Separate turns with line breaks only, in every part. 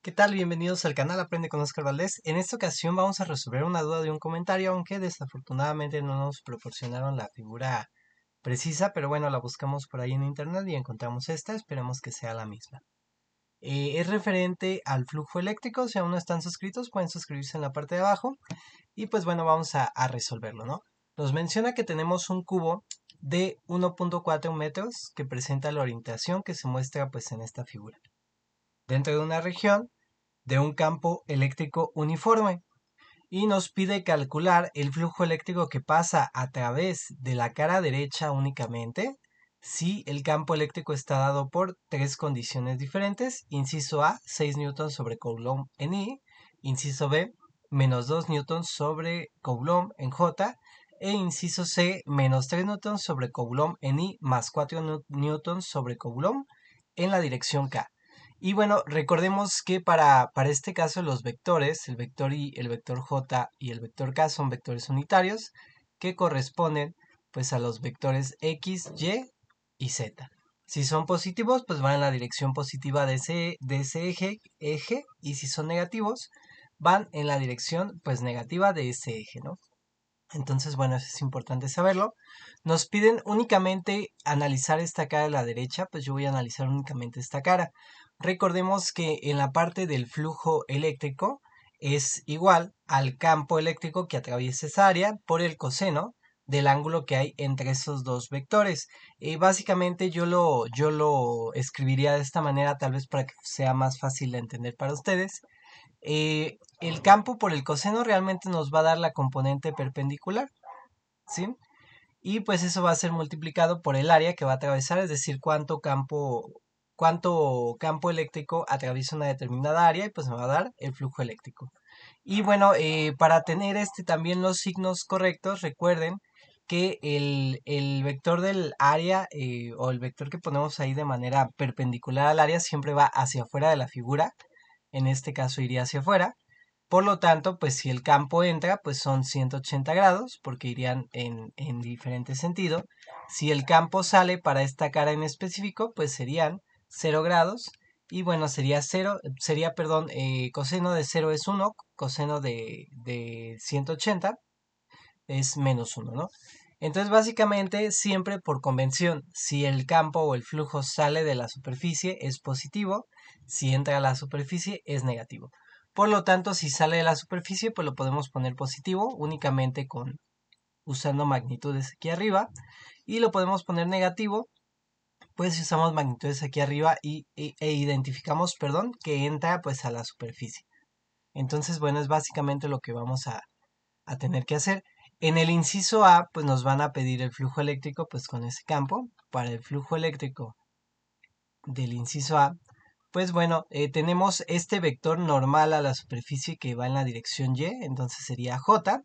¿Qué tal? Bienvenidos al canal Aprende con Oscar Valdés. En esta ocasión vamos a resolver una duda de un comentario, aunque desafortunadamente no nos proporcionaron la figura precisa, pero bueno, la buscamos por ahí en internet y encontramos esta, esperemos que sea la misma. Es referente al flujo eléctrico, si aún no están suscritos pueden suscribirse en la parte de abajo y pues bueno, vamos a resolverlo, ¿no? Nos menciona que tenemos un cubo de 1.4 metros que presenta la orientación que se muestra pues en esta figura. Dentro de una región de un campo eléctrico uniforme y nos pide calcular el flujo eléctrico que pasa a través de la cara derecha únicamente si el campo eléctrico está dado por tres condiciones diferentes. Inciso A, 6 newtons sobre Coulomb en I. Inciso B, menos 2 newtons sobre Coulomb en J. E inciso C, menos 3 newtons sobre Coulomb en I más 4 newtons sobre Coulomb en la dirección K. Y bueno, recordemos que para este caso los vectores, el vector I, el vector J y el vector K son vectores unitarios que corresponden pues a los vectores X, Y Z. Si son positivos, pues van en la dirección positiva de ese eje, y si son negativos, van en la dirección pues negativa de ese eje, ¿no? Entonces, bueno, eso es importante saberlo. Nos piden únicamente analizar esta cara de la derecha, pues yo voy a analizar únicamente esta cara. Recordemos que en la parte del flujo eléctrico es igual al campo eléctrico que atraviesa esa área por el coseno del ángulo que hay entre esos dos vectores. Básicamente yo lo escribiría de esta manera, tal vez para que sea más fácil de entender para ustedes. El campo por el coseno realmente nos va a dar la componente perpendicular, ¿sí? Y pues eso va a ser multiplicado por el área que va a atravesar, es decir, cuánto campo eléctrico atraviesa una determinada área y pues me va a dar el flujo eléctrico. Y bueno, para tener también los signos correctos, recuerden que el vector del área o el vector que ponemos ahí de manera perpendicular al área siempre va hacia afuera de la figura, en este caso iría hacia afuera. Por lo tanto, pues si el campo entra, pues son 180 grados, porque irían en diferente sentido. Si el campo sale para esta cara en específico, pues serían 0 grados. Y bueno, perdón, coseno de 0 es 1, coseno de 180 es menos 1, ¿no? Entonces, básicamente, siempre por convención, si el campo o el flujo sale de la superficie es positivo, si entra a la superficie es negativo. Por lo tanto, si sale de la superficie, pues lo podemos poner positivo únicamente usando magnitudes aquí arriba. Y lo podemos poner negativo, pues si usamos magnitudes aquí arriba e identificamos, perdón, que entra pues a la superficie. Entonces, bueno, es básicamente lo que vamos a tener que hacer. En el inciso A, pues nos van a pedir el flujo eléctrico, pues con ese campo. Para el flujo eléctrico del inciso A, pues bueno, tenemos este vector normal a la superficie que va en la dirección Y, entonces sería J.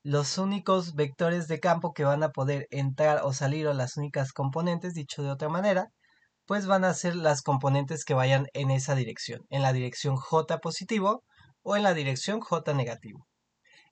Los únicos vectores de campo que van a poder entrar o salir, o las únicas componentes, dicho de otra manera, pues van a ser las componentes que vayan en esa dirección, en la dirección J positivo o en la dirección J negativo.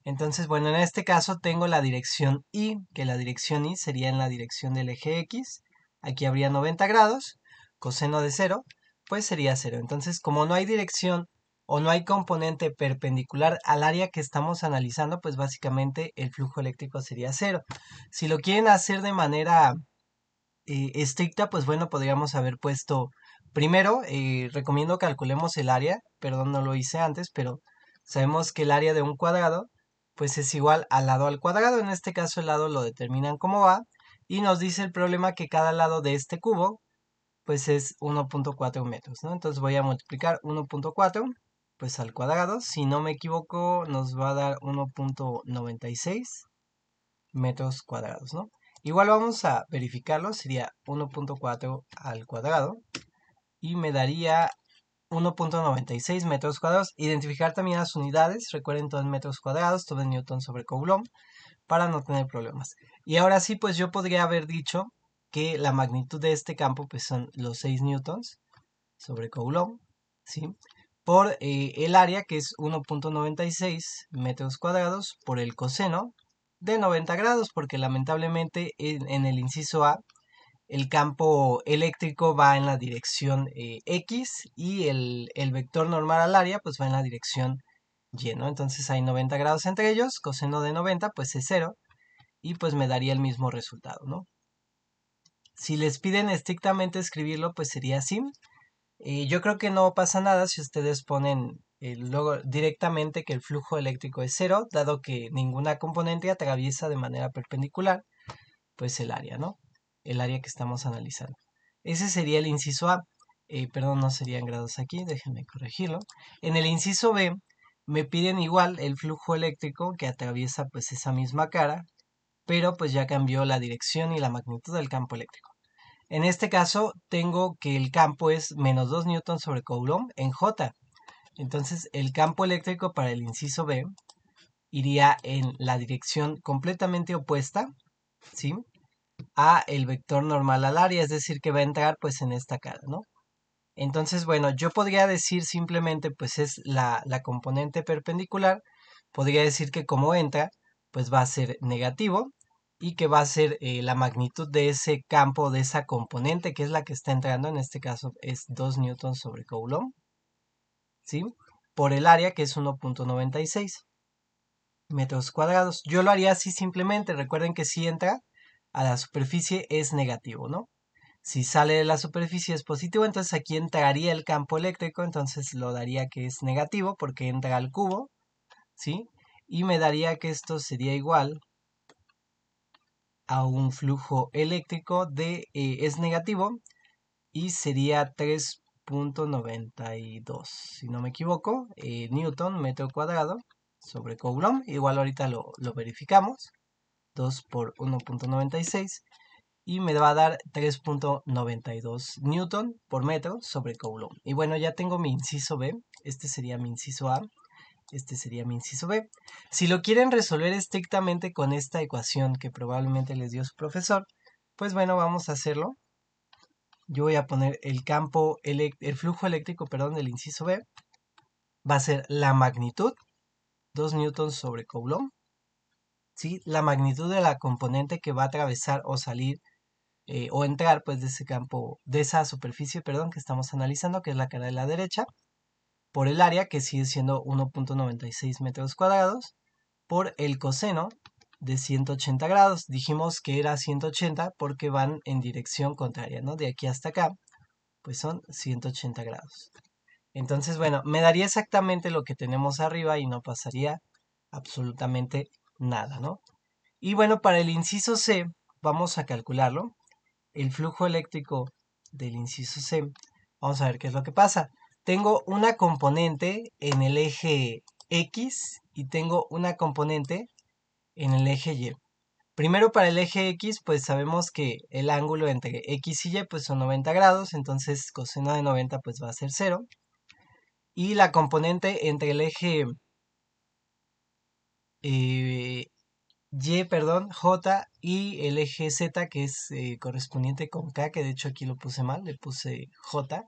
Entonces, bueno, en este caso tengo la dirección Y, que la dirección Y sería en la dirección del eje X. Aquí habría 90 grados, coseno de 0, pues sería 0. Entonces, como no hay dirección o no hay componente perpendicular al área que estamos analizando, pues básicamente el flujo eléctrico sería 0. Si lo quieren hacer de manera estricta, pues bueno, podríamos haber puesto, primero, recomiendo calculemos el área, perdón, no lo hice antes, pero sabemos que el área de un cuadrado, pues es igual al lado al cuadrado, en este caso el lado lo determinan como va, y nos dice el problema que cada lado de este cubo, pues es 1.4 metros, ¿no? Entonces voy a multiplicar 1.4, pues al cuadrado, si no me equivoco, nos va a dar 1.96 metros cuadrados, ¿no? Igual vamos a verificarlo, sería 1.4 al cuadrado y me daría 1.96 metros cuadrados. Identificar también las unidades, recuerden todo en metros cuadrados, todo en newton sobre coulomb, para no tener problemas. Y ahora sí, pues yo podría haber dicho que la magnitud de este campo pues son los 6 newtons sobre coulomb, ¿sí? Por el área, que es 1.96 metros cuadrados, por el coseno de 90 grados, porque lamentablemente en el inciso A el campo eléctrico va en la dirección X y el vector normal al área pues va en la dirección Y, ¿no? Entonces hay 90 grados entre ellos, coseno de 90 pues es 0 y pues me daría el mismo resultado, ¿no? Si les piden estrictamente escribirlo pues sería así. Yo creo que no pasa nada si ustedes ponen luego directamente que el flujo eléctrico es 0, dado que ninguna componente atraviesa de manera perpendicular pues el área, ¿no? El área que estamos analizando. Ese sería el inciso A. Perdón, no serían grados aquí, déjenme corregirlo. En el inciso B me piden igual el flujo eléctrico que atraviesa pues esa misma cara, pero pues ya cambió la dirección y la magnitud del campo eléctrico. En este caso tengo que el campo es menos 2 newtons sobre coulomb en J. Entonces el campo eléctrico para el inciso B iría en la dirección completamente opuesta, ¿sí? A el vector normal al área, es decir, que va a entrar pues en esta cara, ¿no? Entonces, bueno, yo podría decir simplemente pues es la componente perpendicular, podría decir que como entra pues va a ser negativo y que va a ser la magnitud de ese campo, de esa componente que es la que está entrando, en este caso es 2 newtons sobre coulomb, ¿sí? Por el área que es 1.96 metros cuadrados. Yo lo haría así simplemente, recuerden que si entra a la superficie es negativo, ¿no? Si sale de la superficie es positivo, entonces aquí entraría el campo eléctrico, entonces lo daría que es negativo porque entra al cubo, ¿sí? Y me daría que esto sería igual a un flujo eléctrico es negativo y sería 3.92, si no me equivoco, newton metro cuadrado sobre coulomb. Igual ahorita lo verificamos. 2 por 1.96 y me va a dar 3.92 newton por metro sobre coulomb. Y bueno, ya tengo mi inciso B, este sería mi inciso A, este sería mi inciso B. Si lo quieren resolver estrictamente con esta ecuación que probablemente les dio su profesor, pues bueno, vamos a hacerlo. Yo voy a poner el flujo eléctrico, perdón, del inciso B, va a ser la magnitud, 2 newtons sobre coulomb, ¿sí? La magnitud de la componente que va a atravesar o salir o entrar pues de ese campo, de esa superficie, perdón, que estamos analizando, que es la cara de la derecha, por el área, que sigue siendo 1.96 metros cuadrados, por el coseno de 180 grados. Dijimos que era 180 porque van en dirección contraria, ¿no? De aquí hasta acá, pues son 180 grados. Entonces, bueno, me daría exactamente lo que tenemos arriba y no pasaría absolutamente nada, ¿no? Y bueno, para el inciso C, vamos a calcularlo. El flujo eléctrico del inciso C. Vamos a ver qué es lo que pasa. Tengo una componente en el eje X y tengo una componente en el eje Y. Primero para el eje X, pues sabemos que el ángulo entre X y Y pues son 90 grados, entonces coseno de 90 pues va a ser 0. Y la componente entre el eje eh, Y, perdón, J y el eje Z, que es correspondiente con K, que de hecho aquí lo puse mal, le puse J,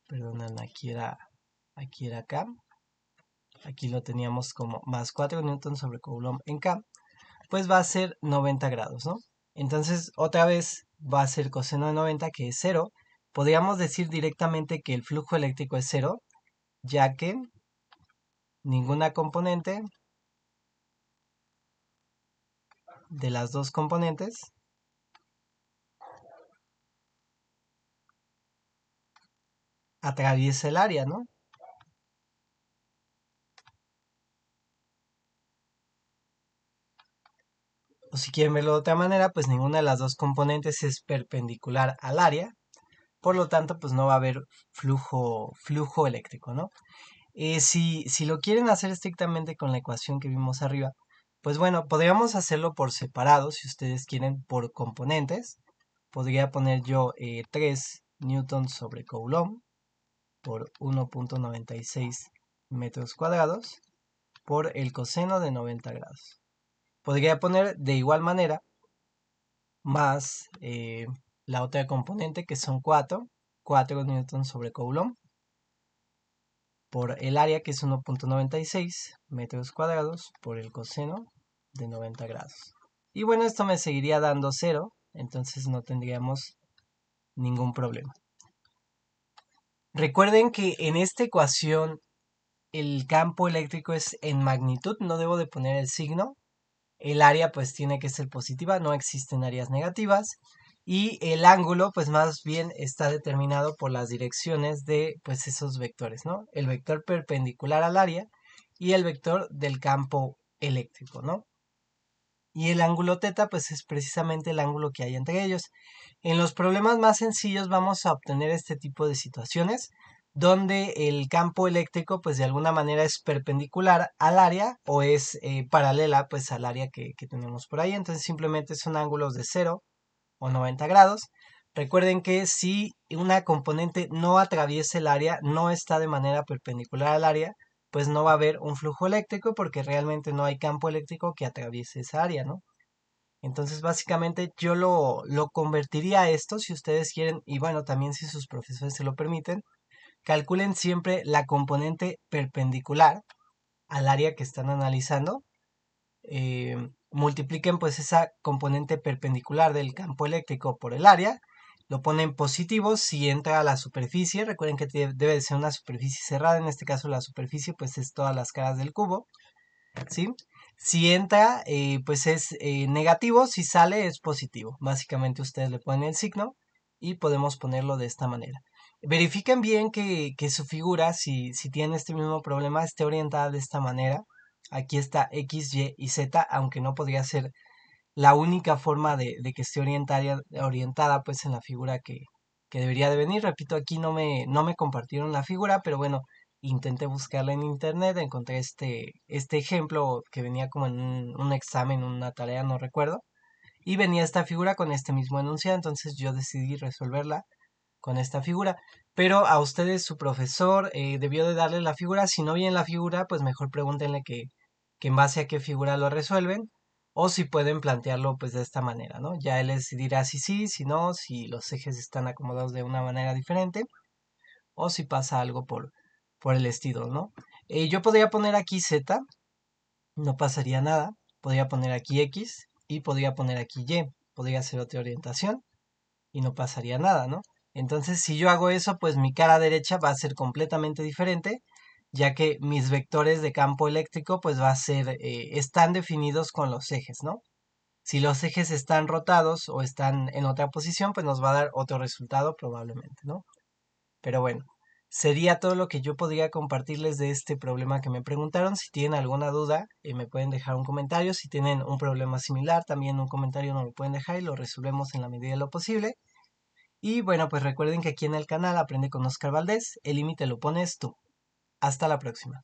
perdonan, aquí era K, aquí lo teníamos como más 4 newtons sobre coulomb en K, pues va a ser 90 grados, ¿no? Entonces otra vez va a ser coseno de 90, que es 0. Podríamos decir directamente que el flujo eléctrico es 0, ya que ninguna componente de las dos componentes atraviesa el área, ¿no? O si quieren verlo de otra manera, pues ninguna de las dos componentes es perpendicular al área, por lo tanto, pues no va a haber flujo eléctrico, ¿no? Si lo quieren hacer estrictamente con la ecuación que vimos arriba, pues bueno, podríamos hacerlo por separado, si ustedes quieren, por componentes. Podría poner yo 3 newtons sobre coulomb por 1.96 metros cuadrados por el coseno de 90 grados. Podría poner de igual manera más la otra componente que son 4 newtons sobre coulomb por el área que es 1.96 metros cuadrados por el coseno de 90 grados. Y bueno, esto me seguiría dando 0 entonces no tendríamos ningún problema. Recuerden que en esta ecuación el campo eléctrico es en magnitud, no debo de poner el signo. El área pues tiene que ser positiva, no existen áreas negativas. Y el ángulo pues más bien está determinado por las direcciones de pues esos vectores, ¿no? El vector perpendicular al área y el vector del campo eléctrico, ¿no? Y el ángulo teta pues es precisamente el ángulo que hay entre ellos. En los problemas más sencillos vamos a obtener este tipo de situaciones donde el campo eléctrico pues de alguna manera es perpendicular al área o es paralela pues al área que tenemos por ahí. Entonces simplemente son ángulos de 0 o 90 grados. Recuerden que si una componente no atraviesa el área, no está de manera perpendicular al área, pues no va a haber un flujo eléctrico porque realmente no hay campo eléctrico que atraviese esa área, ¿no? Entonces básicamente yo lo convertiría a esto si ustedes quieren y bueno, también si sus profesores se lo permiten, calculen siempre la componente perpendicular al área que están analizando, multipliquen pues esa componente perpendicular del campo eléctrico por el área, lo ponen positivo si entra a la superficie, recuerden que debe de ser una superficie cerrada, en este caso la superficie pues es todas las caras del cubo, ¿sí? Si entra pues es negativo, si sale es positivo, básicamente ustedes le ponen el signo y podemos ponerlo de esta manera. Verifiquen bien que su figura, si tiene este mismo problema, esté orientada de esta manera. Aquí está X, Y y Z, aunque no podría ser la única forma de que esté orientada pues en la figura que debería de venir. Repito, aquí no me compartieron la figura, pero bueno, intenté buscarla en internet, encontré este ejemplo que venía como en un examen, una tarea, no recuerdo, y venía esta figura con este mismo enunciado, entonces yo decidí resolverla con esta figura. Pero a ustedes su profesor debió de darle la figura. Si no viene la figura, pues mejor pregúntenle que en base a qué figura lo resuelven. O si pueden plantearlo pues de esta manera, ¿no? Ya él decidirá si sí, si no, si los ejes están acomodados de una manera diferente. O si pasa algo por el estilo, ¿no? Yo podría poner aquí Z, no pasaría nada. Podría poner aquí X y podría poner aquí Y. Podría hacer otra orientación y no pasaría nada, ¿no? Entonces, si yo hago eso, pues mi cara derecha va a ser completamente diferente, ya que mis vectores de campo eléctrico, pues va a ser, están definidos con los ejes, ¿no? Si los ejes están rotados o están en otra posición, pues nos va a dar otro resultado probablemente, ¿no? Pero bueno, sería todo lo que yo podría compartirles de este problema que me preguntaron. Si tienen alguna duda, me pueden dejar un comentario. Si tienen un problema similar, también un comentario nos lo pueden dejar y lo resolvemos en la medida de lo posible. Y bueno, pues recuerden que aquí en el canal Aprende con Oscar Valdés, el límite lo pones tú. Hasta la próxima.